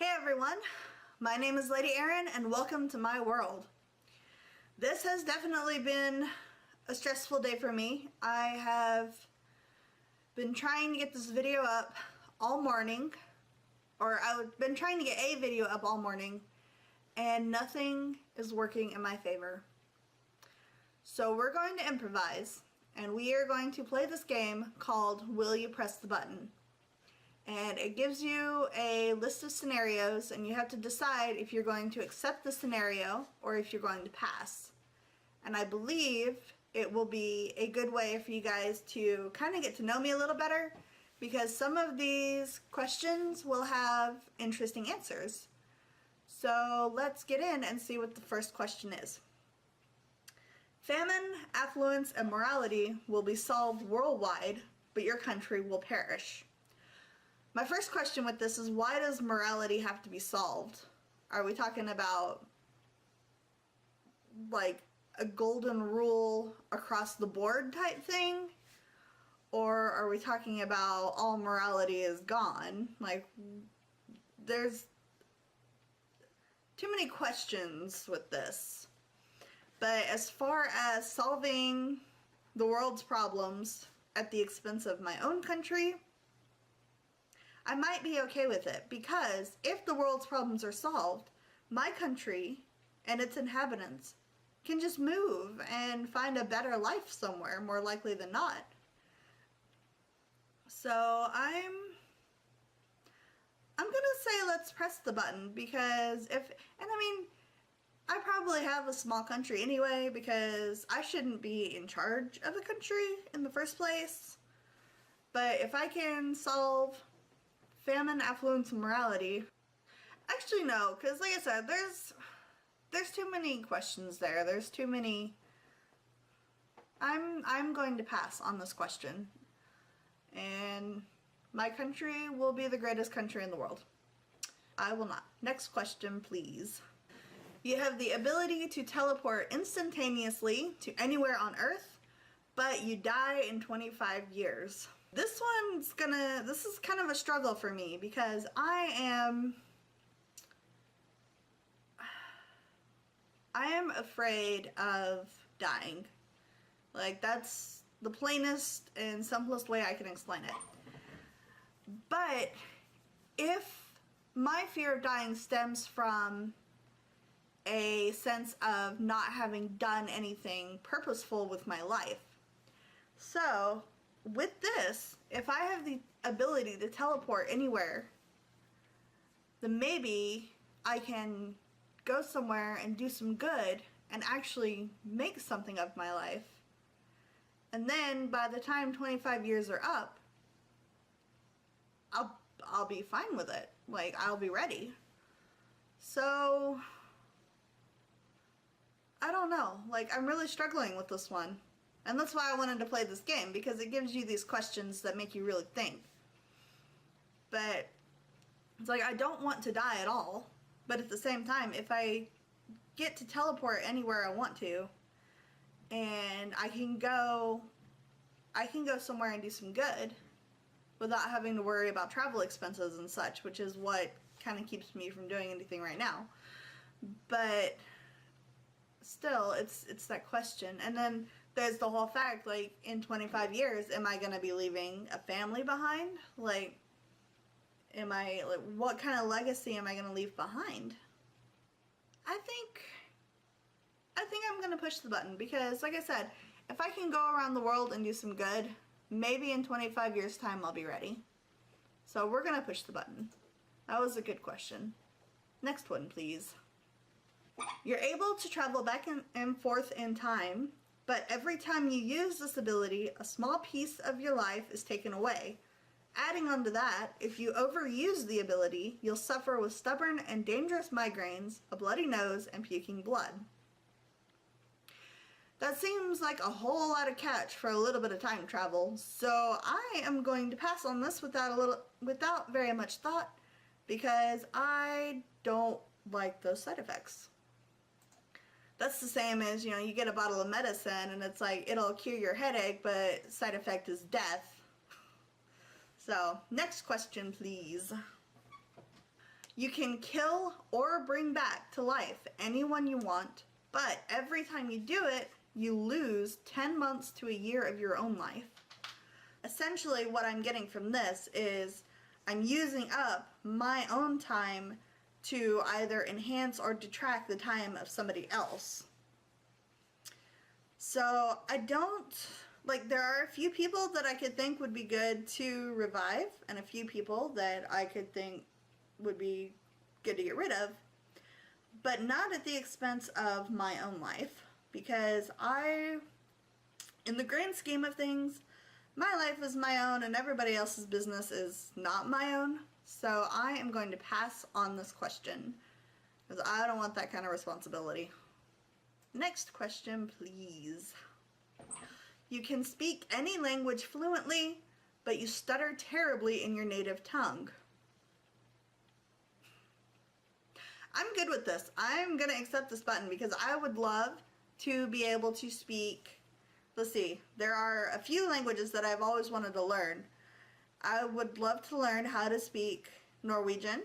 Hey everyone, my name is LadyErynn and welcome to my world. This has definitely been a stressful day for me. I have been trying to get this video up all morning, or I've been trying to get a video up all morning, and nothing is working in my favor. So we're going to improvise, and we are going to play this game called Will You Press the Button? And it gives you a list of scenarios, and you have to decide if you're going to accept the scenario or if you're going to pass. And I believe it will be a good way for you guys to kind of get to know me a little better, because some of these questions will have interesting answers. So let's get in and see what the first question is. Famine, affluence, and morality will be solved worldwide, but your country will perish. My first question with this is, why does morality have to be solved? Are we talking about like a golden rule across the board type thing? Or are we talking about all morality is gone? Like, there's too many questions with this. But as far as solving the world's problems at the expense of my own country, I might be okay with it, because if the world's problems are solved, my country and its inhabitants can just move and find a better life somewhere, more likely than not. So I'm gonna say let's press the button, because I probably have a small country anyway, because I shouldn't be in charge of a country in the first place. But if I can solve famine, affluence, and morality. Actually, no, because like I said, there's too many questions there. There's too many. I'm going to pass on this question. And my country will be the greatest country in the world. I will not. Next question, please. You have the ability to teleport instantaneously to anywhere on Earth, but you die in 25 years. This is kind of a struggle for me, because I am afraid of dying. Like, that's the plainest and simplest way I can explain it. But if my fear of dying stems from a sense of not having done anything purposeful with my life, so with this, if I have the ability to teleport anywhere, then maybe I can go somewhere and do some good and actually make something of my life. And then by the time 25 years are up, I'll be fine with it. Like, I'll be ready. So I don't know. Like, I'm really struggling with this one. And that's why I wanted to play this game, because it gives you these questions that make you really think. But it's like, I don't want to die at all, but at the same time, if I get to teleport anywhere I want to, and I can go somewhere and do some good without having to worry about travel expenses and such, which is what kind of keeps me from doing anything right now. But still, it's that question. And then there's the whole fact, like, in 25 years, am I going to be leaving a family behind? Like, what kind of legacy am I going to leave behind? I think I'm going to push the button, because, like I said, if I can go around the world and do some good, maybe in 25 years' time I'll be ready. So we're going to push the button. That was a good question. Next one, please. You're able to travel back and forth in time, but every time you use this ability, a small piece of your life is taken away. Adding on to that, if you overuse the ability, you'll suffer with stubborn and dangerous migraines, a bloody nose, and puking blood. That seems like a whole lot of catch for a little bit of time travel, so I am going to pass on this without very much thought, because I don't like those side effects. That's the same as, you get a bottle of medicine and it's like, it'll cure your headache, but side effect is death. So, next question, please. You can kill or bring back to life anyone you want, but every time you do it, you lose 10 months to a year of your own life. Essentially, what I'm getting from this is I'm using up my own time to either enhance or detract the time of somebody else. So I don't, like, there are a few people that I could think would be good to revive, and a few people that I could think would be good to get rid of, but not at the expense of my own life, because in the grand scheme of things, my life is my own and everybody else's business is not my own. So I am going to pass on this question because I don't want that kind of responsibility. Next question, please. You can speak any language fluently, but you stutter terribly in your native tongue. I'm good with this. I'm going to accept this button because I would love to be able to speak. Let's see, there are a few languages that I've always wanted to learn. I would love to learn how to speak Norwegian.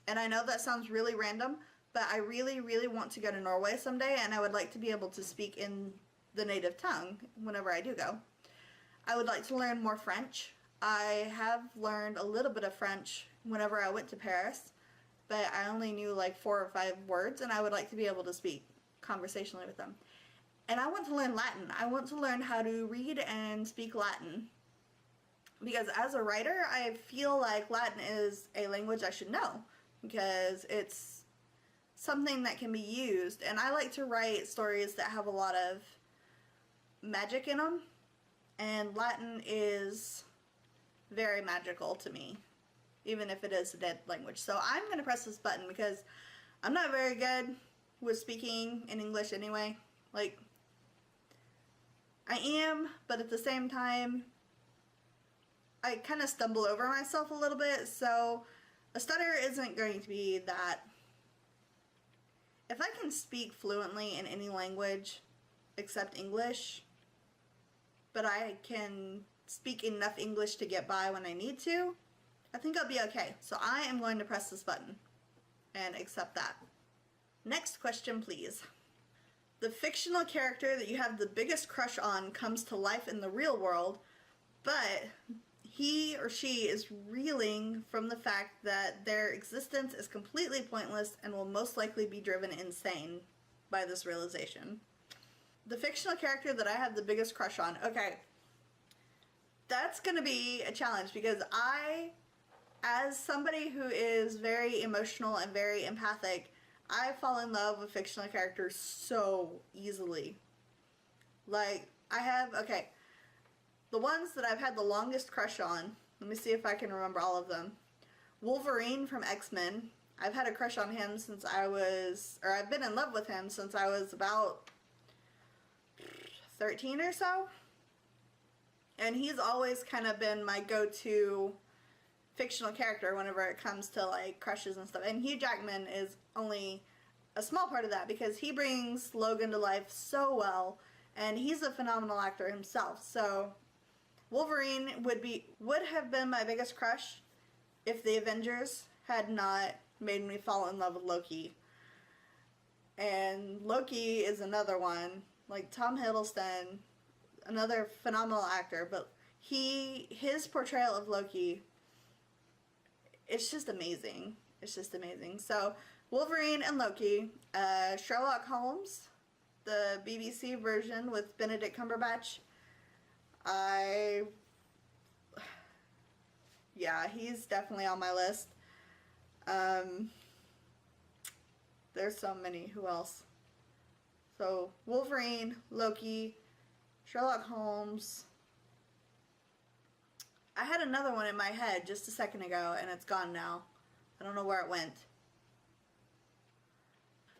And I know that sounds really random, but I really, really want to go to Norway someday, and I would like to be able to speak in the native tongue whenever I do go. I would like to learn more French. I have learned a little bit of French whenever I went to Paris, but I only knew like 4 or 5 words, and I would like to be able to speak conversationally with them. And I want to learn Latin. I want to learn how to read and speak Latin. Because as a writer, I feel like Latin is a language I should know. Because it's something that can be used. And I like to write stories that have a lot of magic in them. And Latin is very magical to me. Even if it is a dead language. So I'm going to press this button because I'm not very good with speaking in English anyway. Like, I am, but at the same time, I kind of stumble over myself a little bit, so a stutter isn't going to be that. If I can speak fluently in any language except English, but I can speak enough English to get by when I need to, I think I'll be okay. So I am going to press this button and accept that. Next question, please. The fictional character that you have the biggest crush on comes to life in the real world, but he or she is reeling from the fact that their existence is completely pointless and will most likely be driven insane by this realization. The fictional character that I have the biggest crush on. Okay, that's going to be a challenge because as somebody who is very emotional and very empathic, I fall in love with fictional characters so easily. Like, the ones that I've had the longest crush on, let me see if I can remember all of them. Wolverine from X-Men. I've had a crush on him since I've been in love with him since I was about 13 or so. And he's always kind of been my go-to fictional character whenever it comes to like crushes and stuff. And Hugh Jackman is only a small part of that because he brings Logan to life so well, and he's a phenomenal actor himself. So Wolverine would have been my biggest crush if the Avengers had not made me fall in love with Loki. And Loki is another one, like Tom Hiddleston, another phenomenal actor, but his portrayal of Loki, it's just amazing. It's just amazing. So, Wolverine and Loki, Sherlock Holmes, the BBC version with Benedict Cumberbatch. Yeah, he's definitely on my list. There's so many. Who else? So, Wolverine, Loki, Sherlock Holmes. I had another one in my head just a second ago, and it's gone now. I don't know where it went.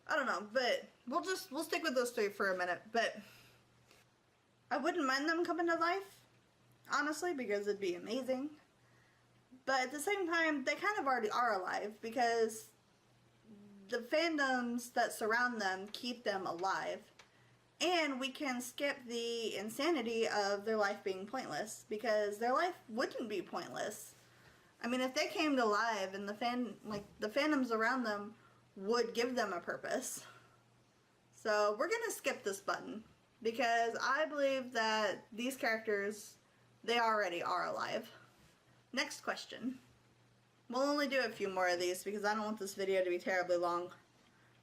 I don't know, but we'll stick with those 3 for a minute. But I wouldn't mind them coming to life, honestly, because it'd be amazing. But at the same time, they kind of already are alive because the fandoms that surround them keep them alive. And we can skip the insanity of their life being pointless, because their life wouldn't be pointless. I mean, if they came to life and the fandoms around them would give them a purpose. So we're gonna skip this button because I believe that these characters, they already are alive. Next question. We'll only do a few more of these because I don't want this video to be terribly long,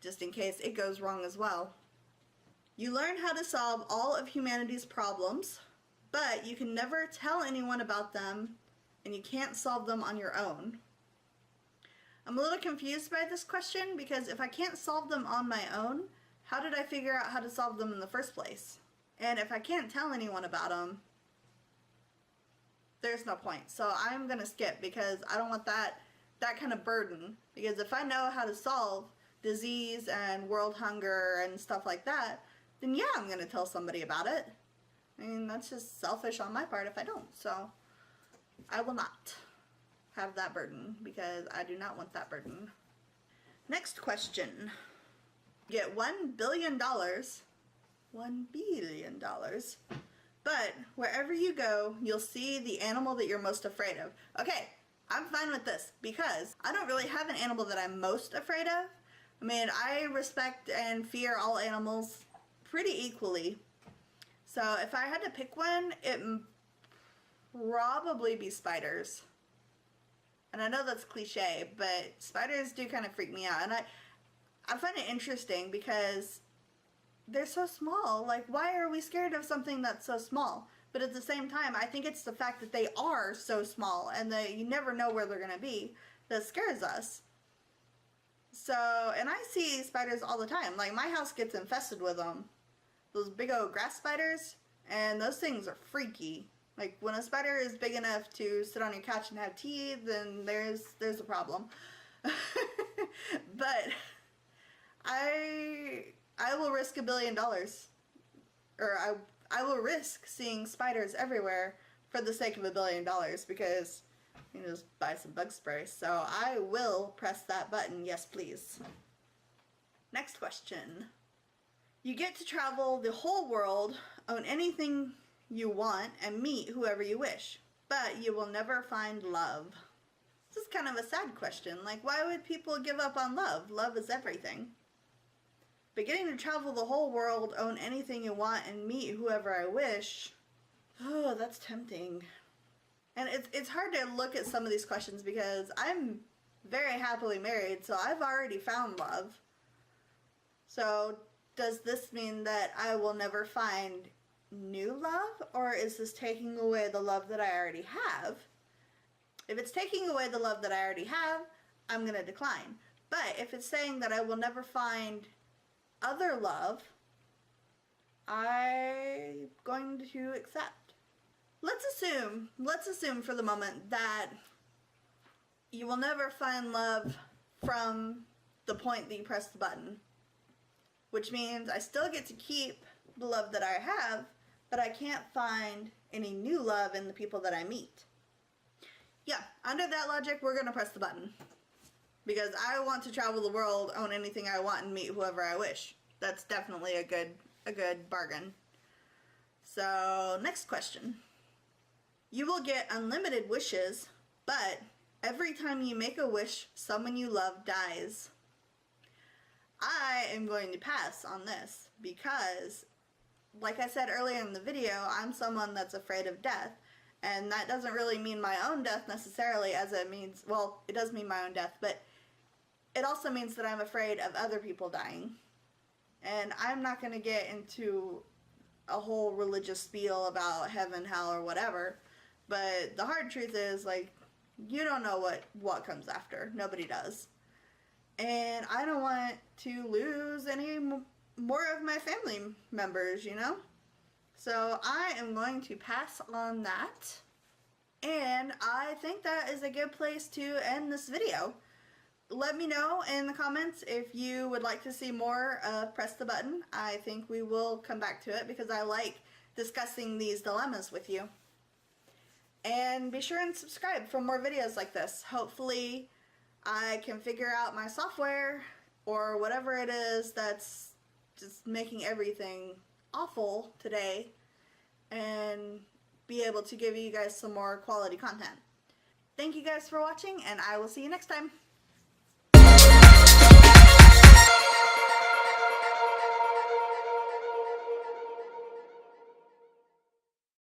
just in case it goes wrong as well. You learn how to solve all of humanity's problems, but you can never tell anyone about them and you can't solve them on your own. I'm a little confused by this question because if I can't solve them on my own, how did I figure out how to solve them in the first place? And if I can't tell anyone about them, there's no point. So I'm gonna skip because I don't want that kind of burden. Because if I know how to solve disease and world hunger and stuff like that, then yeah, I'm gonna tell somebody about it. I mean, that's just selfish on my part if I don't. So I will not have that burden because I do not want that burden. Next question. Get $1 billion. $1 billion. But wherever you go, you'll see the animal that you're most afraid of. Okay, I'm fine with this because I don't really have an animal that I'm most afraid of. I mean, I respect and fear all animals pretty equally. So if I had to pick one, it'd probably be spiders. And I know that's cliche, but spiders do kind of freak me out. And I find it interesting because they're so small. Like, why are we scared of something that's so small? But at the same time, I think it's the fact that they are so small and that you never know where they're going to be that scares us. So, and I see spiders all the time. Like, my house gets infested with them. Those big old grass spiders, and those things are freaky. Like, when a spider is big enough to sit on your couch and have tea, then there's a problem. But I will risk $1 billion, or I will risk seeing spiders everywhere for the sake of $1 billion because you can just buy some bug spray. So I will press that button, yes please. Next question. You get to travel the whole world, own anything you want, and meet whoever you wish, but you will never find love. This is kind of a sad question. Like, why would people give up on love? Love is everything. But getting to travel the whole world, own anything you want, and meet whoever I wish, oh, that's tempting. And it's hard to look at some of these questions because I'm very happily married, so I've already found love. So does this mean that I will never find new love, or is this taking away the love that I already have? If it's taking away the love that I already have, I'm going to decline. But if it's saying that I will never find other love, I'm going to accept. Let's assume for the moment that you will never find love from the point that you press the button, which means I still get to keep the love that I have, but I can't find any new love in the people that I meet. Yeah, under that logic, we're gonna press the button. Because I want to travel the world, own anything I want, and meet whoever I wish. That's definitely a good bargain. So, next question. You will get unlimited wishes, but every time you make a wish, someone you love dies. I am going to pass on this because, like I said earlier in the video, I'm someone that's afraid of death. And that doesn't really mean my own death necessarily, as it means, well, it does mean my own death, but it also means that I'm afraid of other people dying. And I'm not going to get into a whole religious spiel about heaven, hell, or whatever. But the hard truth is, like, you don't know what comes after. Nobody does. And I don't want to lose any more of my family members, you know? So I am going to pass on that. And I think that is a good place to end this video. Let me know in the comments if you would like to see more of Press the Button. I think we will come back to it because I like discussing these dilemmas with you. And be sure and subscribe for more videos like this. Hopefully I can figure out my software or whatever it is that's just making everything awful today and be able to give you guys some more quality content. Thank you guys for watching, and I will see you next time.